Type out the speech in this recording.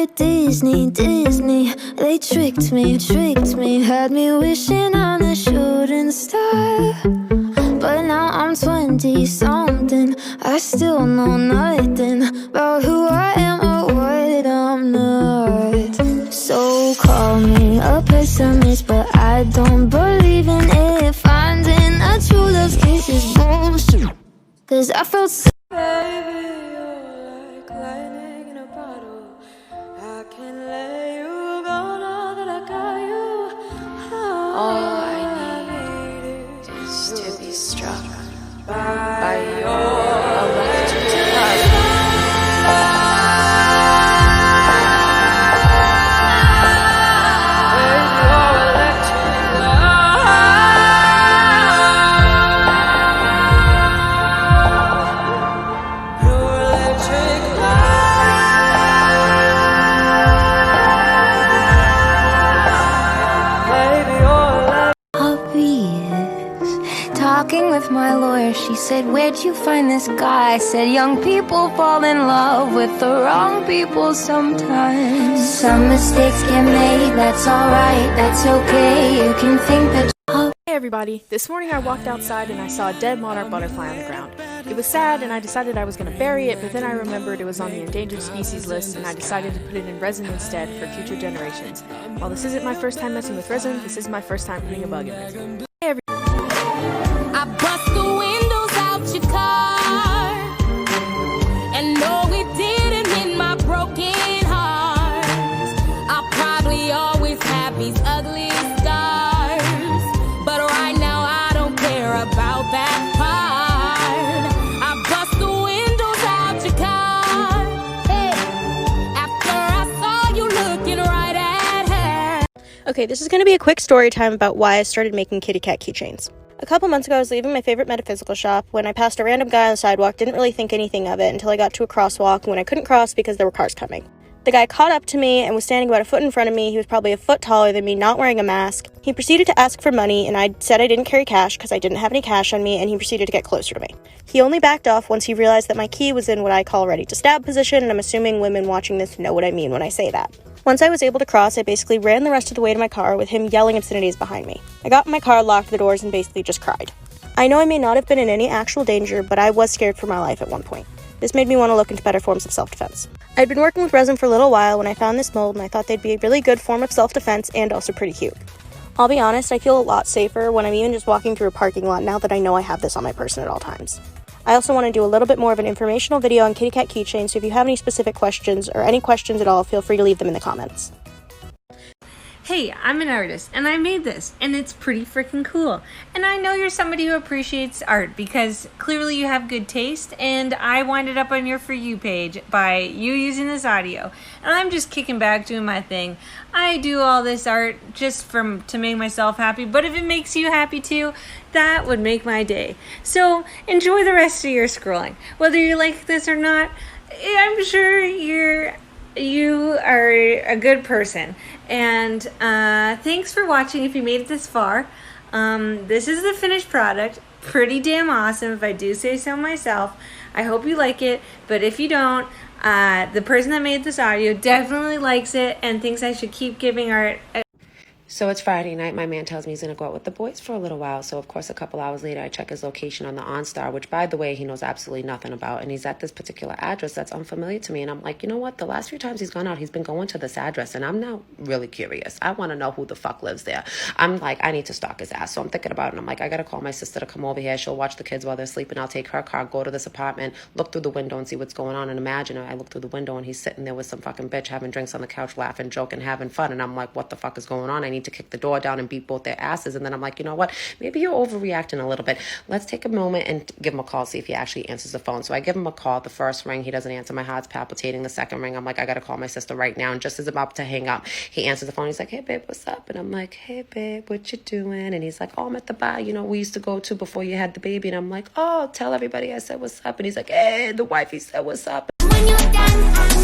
at Disney, Disney. They tricked me, had me wishing on a shooting star. But now I'm 20-something, I still know nothing about who I am or what I'm not. So call me a pessimist, but I don't believe in it. Finding a true love's kiss is bullshit, 'cause I felt so. Baby, you're like lightning in a bottle. I can't let you go now that I got you. All I need is to be struck by your electric touch. Talking with my lawyer, she said, where'd you find this guy? I said, young people fall in love with the wrong people sometimes. Some mistakes get made, that's alright, that's okay. You can think that. Hey everybody, this morning I walked outside and I saw a dead monarch butterfly on the ground. It was sad and I decided I was going to bury it, but then I remembered it was on the endangered species list and I decided to put it in resin instead for future generations. While this isn't my first time messing with resin, this is my first time putting a bug in resin. Hey everybody. I bust the windows out your car, and no, it didn't hit my broken heart. I'll probably always have these ugly scars, but right now I don't care about that part. I bust the windows out your car, hey, after I saw you looking right at her. Okay, this is going to be a quick story time about why I started making kitty cat keychains. A couple months ago, I was leaving my favorite metaphysical shop when I passed a random guy on the sidewalk, didn't really think anything of it until I got to a crosswalk when I couldn't cross because there were cars coming. The guy caught up to me and was standing about a foot in front of me. He was probably a foot taller than me, not wearing a mask. He proceeded to ask for money, and I said I didn't carry cash because I didn't have any cash on me, and he proceeded to get closer to me. He only backed off once he realized that my key was in what I call ready to stab position, and I'm assuming women watching this know what I mean when I say that. Once I was able to cross, I basically ran the rest of the way to my car with him yelling obscenities behind me. I got in my car, locked the doors, and basically just cried. I know I may not have been in any actual danger, but I was scared for my life at one point. This made me want to look into better forms of self-defense. I'd been working with resin for a little while when I found this mold, and I thought they'd be a really good form of self-defense and also pretty cute. I'll be honest, I feel a lot safer when I'm even just walking through a parking lot now that I know I have this on my person at all times. I also want to do a little bit more of an informational video on kitty cat keychains, so if you have any specific questions or any questions at all, feel free to leave them in the comments. Hey, I'm an artist, and I made this, and it's pretty freaking cool. And I know you're somebody who appreciates art, because clearly you have good taste, and I wind it up on your For You page by you using this audio. And I'm just kicking back doing my thing. I do all this art just to make myself happy, but if it makes you happy too, that would make my day. So enjoy the rest of your scrolling. Whether you like this or not, I'm sure you are a good person, and thanks for watching if you made it this far. This is the finished product, pretty damn awesome if I do say so myself. I hope you like it, but if you don't, the person that made this audio definitely likes it and thinks I should keep giving art. So it's Friday night. My man tells me he's going to go out with the boys for a little while. So, of course, a couple hours later, I check his location on the OnStar, which, by the way, he knows absolutely nothing about. And he's at this particular address that's unfamiliar to me. And I'm like, you know what? The last few times he's gone out, he's been going to this address. And I'm now really curious. I want to know who the fuck lives there. I'm like, I need to stalk his ass. So I'm thinking about it. And I'm like, I got to call my sister to come over here. She'll watch the kids while they're sleeping. I'll take her car, go to this apartment, look through the window and see what's going on. And imagine I look through the window and he's sitting there with some fucking bitch having drinks on the couch, laughing, joking, having fun. And I'm like, what the fuck is going on? I need to kick the door down and beat both their asses. And then I'm like, you know what? Maybe you're overreacting a little bit. Let's take a moment and give him a call, see if he actually answers the phone. So I give him a call. The first ring, he doesn't answer. My heart's palpitating. The second ring, I'm like, I got to call my sister right now. And just as I'm about to hang up, he answers the phone. He's like, hey, babe, what's up? And I'm like, hey, babe, what you doing? And he's like, oh, I'm at the bar, we used to go to before you had the baby. And I'm like, oh, tell everybody I said what's up. And he's like, hey, the wifey said what's up. When you're done,